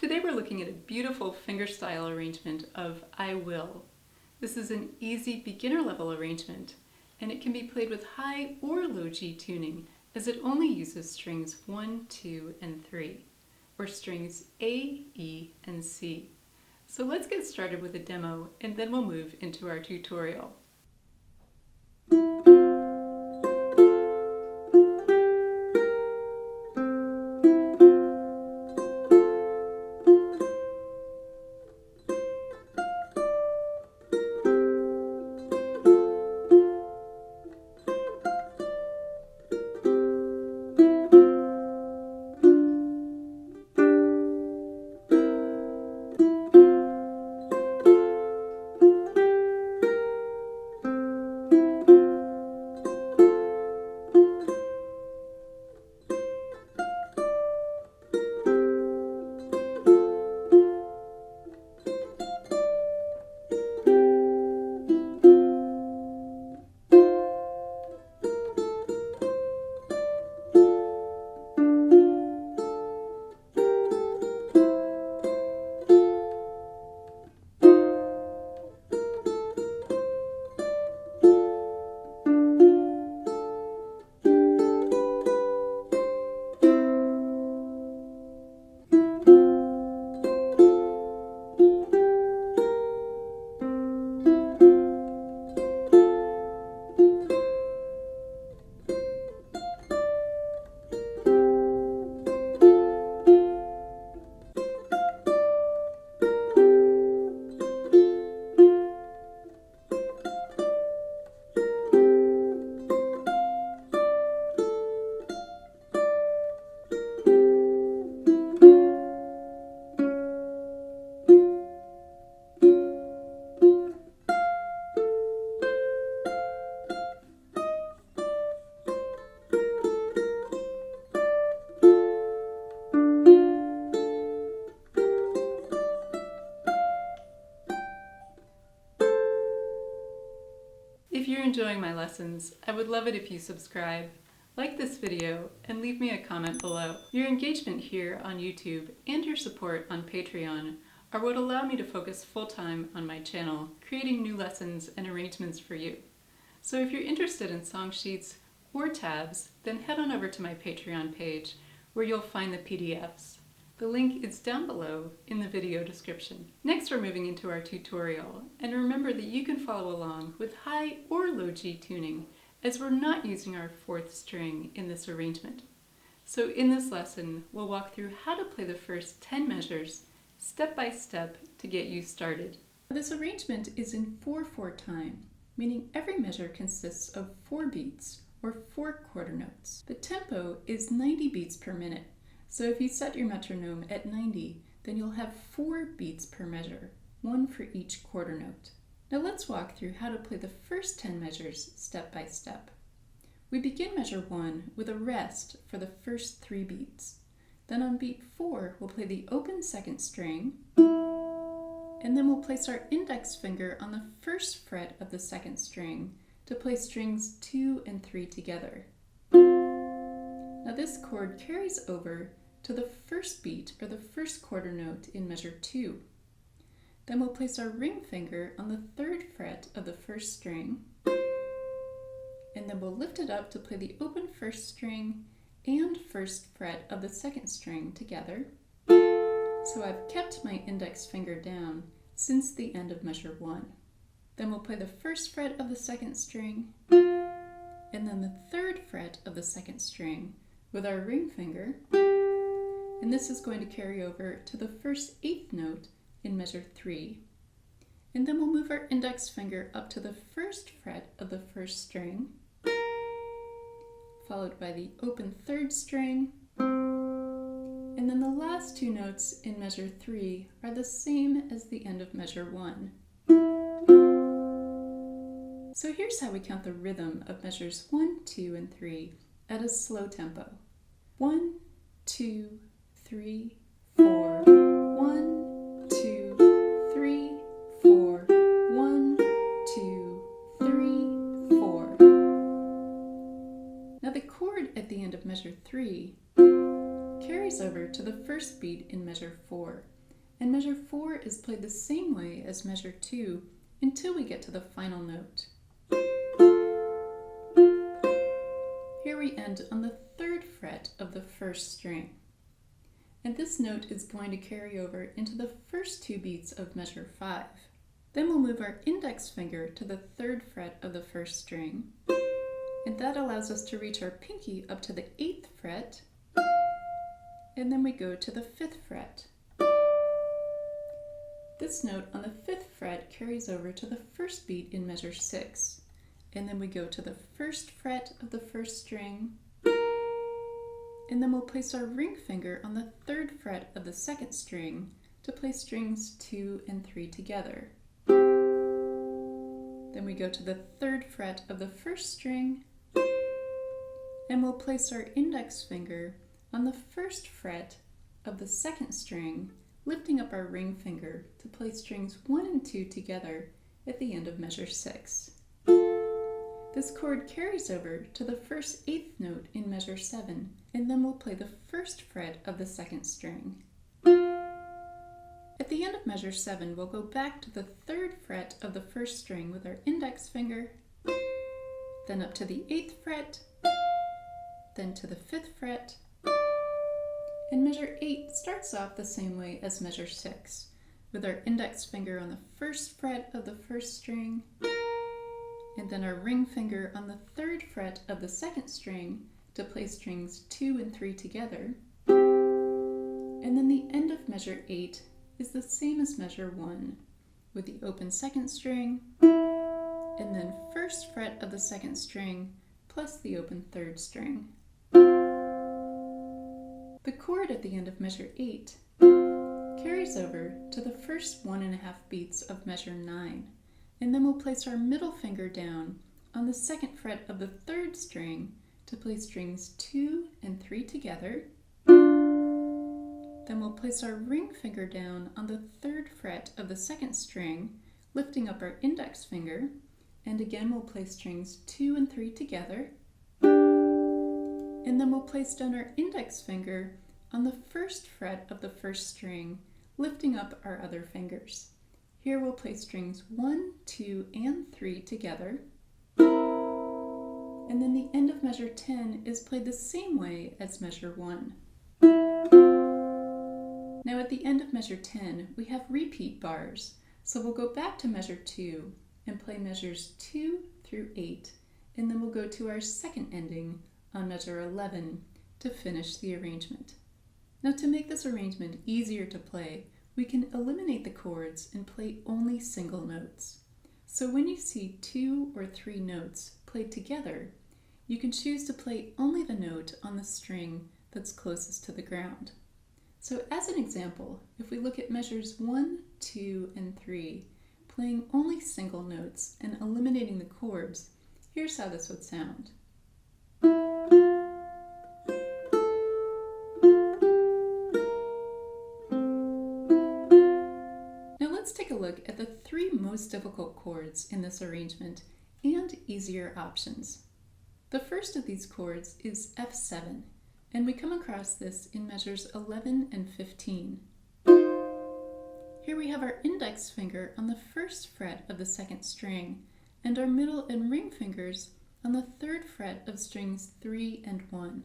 Today we're looking at a beautiful fingerstyle arrangement of I Will. This is an easy beginner level arrangement, and it can be played with high or low G tuning, as it only uses strings 1, 2, and 3, or strings A, E, and C. So let's get started with a demo, and then we'll move into our tutorial. If you're enjoying my lessons, I would love it if you subscribe, like this video, and leave me a comment below. Your engagement here on YouTube and your support on Patreon are what allow me to focus full-time on my channel, creating new lessons and arrangements for you. So if you're interested in song sheets or tabs, then head on over to my Patreon page where you'll find the PDFs. The link is down below in the video description. Next, we're moving into our tutorial, and remember that you can follow along with high or low G tuning, as we're not using our fourth string in this arrangement. So in this lesson, we'll walk through how to play the first 10 measures step by step to get you started. This arrangement is in 4/4 time, meaning every measure consists of 4 beats, or 4 quarter notes. The tempo is 90 beats per minute. So if you set your metronome at 90, then you'll have 4 beats per measure, 1 for each quarter note. Now let's walk through how to play the first 10 measures step by step. We begin measure 1 with a rest for the first 3 beats. Then on beat 4, we'll play the open second string, and then we'll place our index finger on the first fret of the second string to play strings 2 and 3 together. Now this chord carries over to the first beat or the first quarter note in measure 2. Then we'll place our ring finger on the 3rd fret of the first string, and then we'll lift it up to play the open first string and first fret of the second string together. So I've kept my index finger down since the end of measure 1. Then we'll play the first fret of the second string, and then the 3rd fret of the second string with our ring finger, and this is going to carry over to the first 8th note in measure 3. And then we'll move our index finger up to the first fret of the first string, followed by the open 3rd string, and then the last 2 notes in measure 3 are the same as the end of measure 1. So here's how we count the rhythm of measures 1, 2, and 3 at a slow tempo. 1, 2, 3, 4. 1, 2, 3, 4. 1, 2, 3, 4. Now the chord at the end of measure 3 carries over over to the first beat in measure 4, and measure 4 is played the same way as measure 2 until we get to the final note. Here we end on the 3rd fret of the 1st string, and this note is going to carry over into the first 2 beats of measure 5. Then we'll move our index finger to the 3rd fret of the 1st string, and that allows us to reach our pinky up to the 8th fret, and then we go to the 5th fret. This note on the 5th fret carries over to the first beat in measure 6, and then we go to the 1st fret of the 1st string, and then we'll place our ring finger on the 3rd fret of the 2nd string to play strings 2 and 3 together. Then we go to the 3rd fret of the 1st string, and we'll place our index finger on the 1st fret of the 2nd string, lifting up our ring finger to play strings 1 and 2 together at the end of measure 6. This chord carries over to the first 8th note in measure 7, and then we'll play the 1st fret of the 2nd string. At the end of measure 7, we'll go back to the 3rd fret of the 1st string with our index finger, then up to the 8th fret, then to the 5th fret, and measure 8 starts off the same way as measure 6, with our index finger on the 1st fret of the 1st string, and then our ring finger on the 3rd fret of the 2nd string to play strings 2 and 3 together, and then the end of measure 8 is the same as measure 1, with the open 2nd string, and then 1st fret of the 2nd string plus the open 3rd string. The chord at the end of measure 8 carries over to the first 1.5 beats of measure 9, and then we'll place our middle finger down on the 2nd fret of the 3rd string to play strings 2 and 3 together. Then we'll place our ring finger down on the 3rd fret of the 2nd string, lifting up our index finger, and again we'll play strings 2 and 3 together. And then we'll place down our index finger on the 1st fret of the 1st string, lifting up our other fingers. Here we'll play strings 1, 2, and 3 together. And then the end of measure 10 is played the same way as measure 1. Now at the end of measure 10, we have repeat bars, so we'll go back to measure 2 and play measures 2 through 8, and then we'll go to our second ending on measure 11 to finish the arrangement. Now to make this arrangement easier to play, we can eliminate the chords and play only single notes. So when you see 2 or 3 notes played together, you can choose to play only the note on the string that's closest to the ground. So as an example, if we look at measures 1, 2, and 3, playing only single notes and eliminating the chords, here's how this would sound. Now let's take a look at the 3 most difficult chords in this arrangement and easier options. The first of these chords is F7, and we come across this in measures 11 and 15. Here we have our index finger on the 1st fret of the 2nd string, and our middle and ring fingers on the 3rd fret of strings 3 and 1.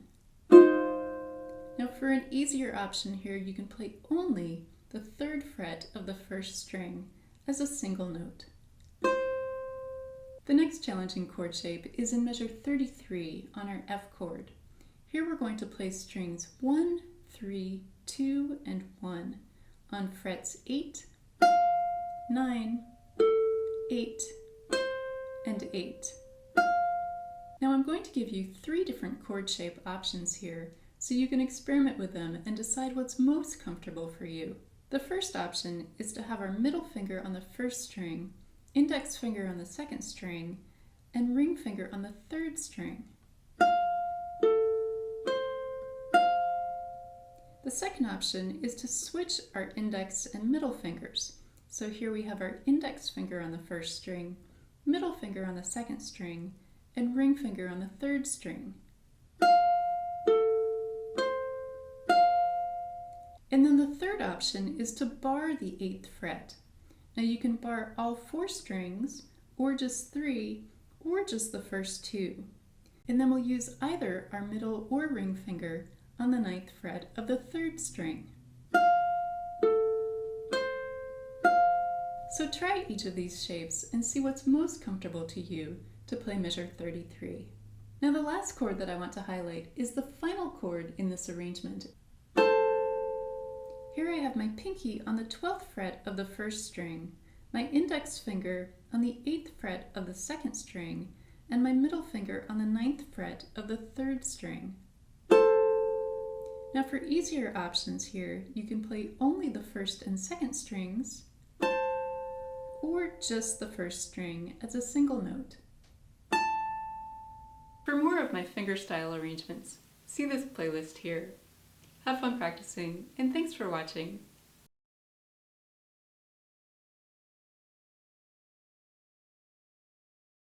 Now for an easier option here, you can play only the 3rd fret of the 1st string as a single note. The next challenging chord shape is in measure 33 on our F chord. Here we're going to play strings 1, 3, 2, and 1 on frets 8, 9, 8, and 8. Now I'm going to give you 3 different chord shape options here so you can experiment with them and decide what's most comfortable for you. The first option is to have our middle finger on the 1st string, index finger on the 2nd string, and ring finger on the 3rd string. The second option is to switch our index and middle fingers. So here we have our index finger on the 1st string, middle finger on the 2nd string, and ring finger on the 3rd string. And then the third option is to bar the 8th fret. Now you can bar all 4 strings, or just 3, or just the first 2. And then we'll use either our middle or ring finger on the 9th fret of the 3rd string. So try each of these shapes and see what's most comfortable to you to play measure 33. Now the last chord that I want to highlight is the final chord in this arrangement. Here I have my pinky on the 12th fret of the 1st string, my index finger on the 8th fret of the 2nd string, and my middle finger on the 9th fret of the 3rd string. Now for easier options here, you can play only the 1st and 2nd strings, or just the 1st string as a single note. For more of my fingerstyle arrangements, see this playlist here. Have fun practicing, and thanks for watching.